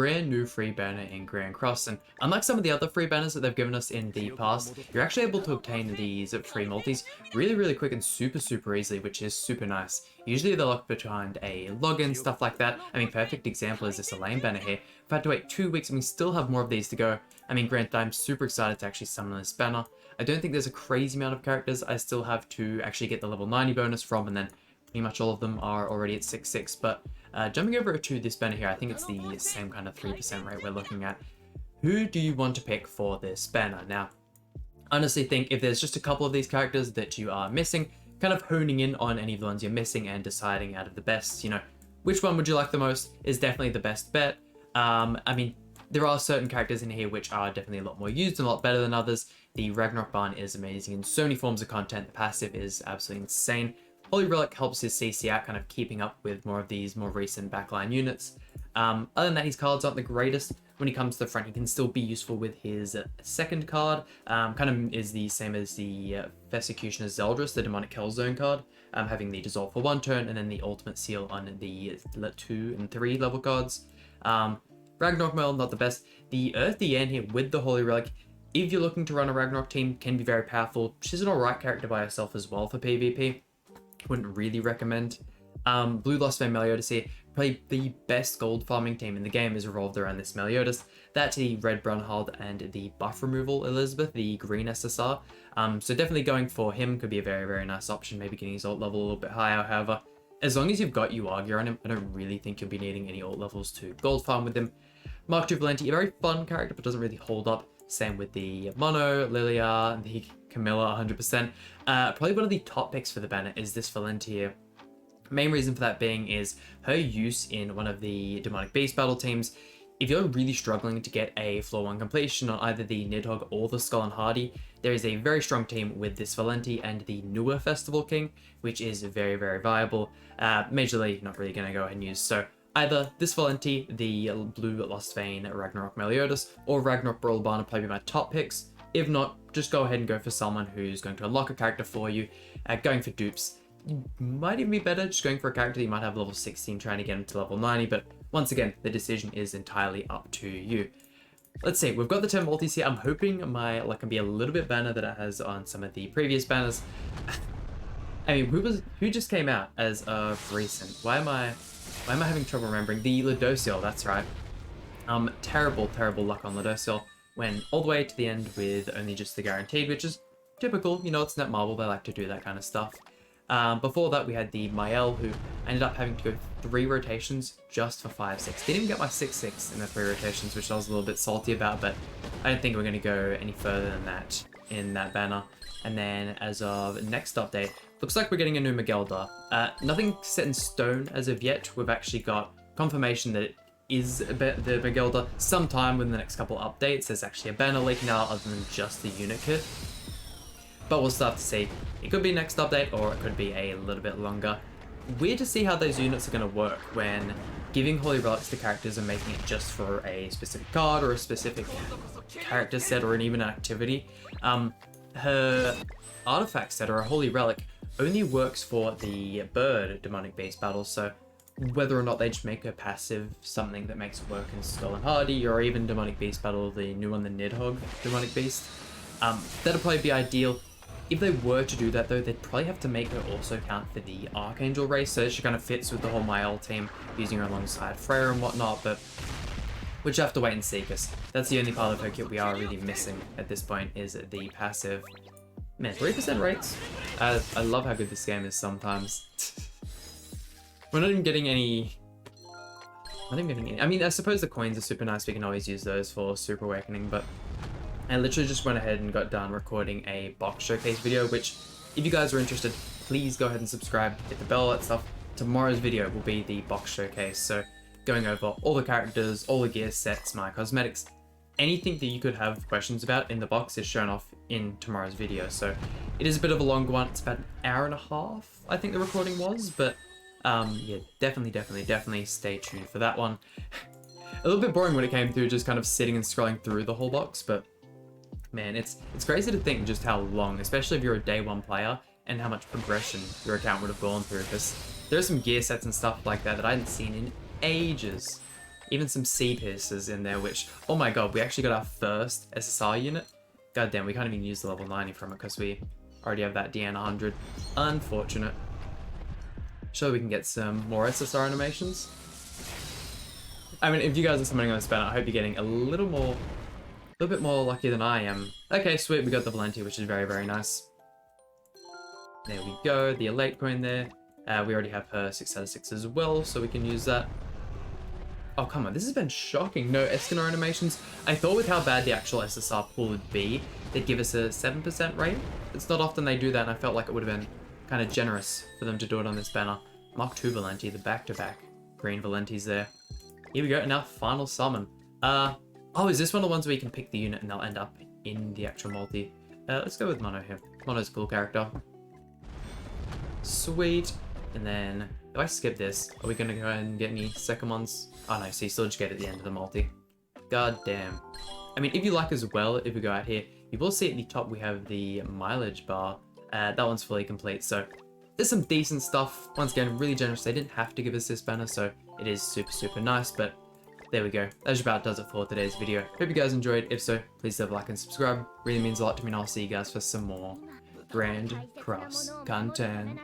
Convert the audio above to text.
brand new free banner in Grand Cross, and unlike some of the other free banners that they've given us in the past, you're actually able to obtain these free multis really quick and super easily, which is super nice. Usually they're locked behind a login, stuff like that. I mean, perfect example is this Elaine banner here. I've had to wait 2 weeks and we still have more of these to go. I mean, granted, I'm super excited to actually summon this banner. I don't think there's a crazy amount of characters I still have to actually get the level 90 bonus from, and then pretty much all of them are already at 6/6, but jumping over to this banner here, I think it's the same kind of 3% rate we're looking at. Who do you want to pick for this banner? Now, I honestly think if there's just a couple of these characters that you are missing, kind of honing in on any of the ones you're missing and deciding out of the best, which one would you like the most is definitely the best bet. I mean, there are certain characters in here which are definitely a lot more used and a lot better than others. The Ragnarok Barn is amazing in so many forms of content. The passive is absolutely insane. Holy Relic helps his CC out, kind of keeping up with more of these more recent backline units. Other than that, his cards aren't the greatest. When he comes to the front, he can still be useful with his second card. Kind of is the same as the Persecutioner Zeldris, the Demonic Killzone card, having the Dissolve for 1 turn, and then the Ultimate Seal on the 2 and 3 level cards. Ragnarok Merle, not the best. The Earth the End here with the Holy Relic, if you're looking to run a Ragnarok team, can be very powerful. She's an alright character by herself as well for PvP. Wouldn't really recommend. Blue Lost Vein Meliodas here, probably the best gold farming team in the game is revolved around this Meliodas. That's the Red Brunhald and the buff removal Elizabeth, the green SSR. So definitely going for him could be a very nice option, maybe getting his ult level a little bit higher. However, as long as you've got Uagir on him, I don't really think you'll be needing any ult levels to gold farm with him. Mark II Valenti, a very fun character, but doesn't really hold up. Same with the Mono, Lilia, and the Camilla 100%. Probably one of the top picks for the banner is this Valenti here. Main reason for that being is her use in one of the Demonic Beast battle teams. If you're really struggling to get a floor 1 completion on either the Nidhogg or the Skull and Hardy, there is a very strong team with this Valenti and the newer Festival King, which is very viable. Majorly not really going to go ahead and use. So either this Valenti, the Blue Lost Vein Ragnarok Meliodas, or Ragnarok Brawlbarn are probably my top picks. If not, just go ahead and go for someone who's going to unlock a character for you. Going for dupes might even be better, just going for a character that you might have level 16 trying to get him to level 90, but once again, the decision is entirely up to you. Let's see, we've got the 10 multis here. I'm hoping my luck can be a little bit better than it has on some of the previous banners. I mean, who just came out as of recent? Why am I having trouble remembering? The Ludociel, that's right. Terrible luck on Ludociel. Went all the way to the end with only just the guaranteed, which is typical. It's Netmarble, they like to do that kind of stuff. Before that, we had the Mael, who ended up having to go 3 rotations just for 5/6. Didn't even get my 6/6 in the 3 rotations, which I was a little bit salty about, but I don't think we're going to go any further than that in that banner. And then as of next update, looks like we're getting a new Magelda. Nothing set in stone as of yet. We've actually got confirmation that it is the Magelda. Sometime within the next couple updates, there's actually a banner leaking out other than just the unit kit. But we'll still have to see. It could be next update, or it could be a little bit longer. Weird to see how those units are going to work when giving Holy Relics to characters and making it just for a specific card or a specific character set or even an activity. Her artifact set or a Holy Relic only works for the bird Demonic Beast battles, so whether or not they just make a passive something that makes it work in Skull and Hardy or even Demonic Beast battle, the new one, the Nidhogg Demonic Beast, that'll probably be ideal. If they were to do that though, they'd probably have to make her also count for the Archangel race, so she kind of fits with the whole Mael team, using her alongside Freya and whatnot, but we'll just have to wait and see, because that's the only part of her kit we are really missing at this point, is the passive. Man, 3% rates? I love how good this game is sometimes. We're not even getting any... I mean, I suppose the coins are super nice, we can always use those for Super Awakening, but I literally just went ahead and got done recording a box showcase video, which, if you guys are interested, please go ahead and subscribe, hit the bell, that stuff. Tomorrow's video will be the box showcase, so going over all the characters, all the gear sets, my cosmetics, anything that you could have questions about in the box is shown off in tomorrow's video. So it is a bit of a longer one. It's about an hour and a half, I think the recording was, but yeah, definitely stay tuned for that one. A little bit boring when it came through, just kind of sitting and scrolling through the whole box, but man, it's crazy to think just how long, especially if you're a day 1 player, and how much progression your account would have gone through, because there are some gear sets and stuff like that that I hadn't seen in ages. even some sea piercers in there, which, oh my god, we actually got our first SSR unit. God damn, we can't even use the level 90 from it because we already have that DN 100. Unfortunate. Surely we can get some more SSR animations. I mean, if you guys are summoning on this banner, I hope you're getting a little bit more lucky than I am. Okay, sweet, we got the Valenti, which is very, very nice. There we go, the Elate coin there. We already have her 6 out of 6 as well, so we can use that. Oh, come on, this has been shocking. No Escanor animations. I thought with how bad the actual SSR pool would be, they'd give us a 7% rate. It's not often they do that, and I felt like it would have been kind of generous for them to do it on this banner. Mark II Valenti, the back-to-back green Valentis there. Here we go, and our final summon. Oh, is this one of the ones where you can pick the unit and they'll end up in the actual multi? Let's go with Mono here. Mono's a cool character. Sweet. And then, if I skip this, are we going to go ahead and get any second ones? Oh no, so you still just get at the end of the multi. God damn. I mean, if you like as well, if we go out here, you will see at the top we have the mileage bar. That one's fully complete, so there's some decent stuff. Once again, really generous. They didn't have to give us this banner, so it is super, super nice, but there we go. That just about does it for today's video. Hope you guys enjoyed. If so, please leave a like and subscribe. Really means a lot to me, and I'll see you guys for some more Grand Cross content.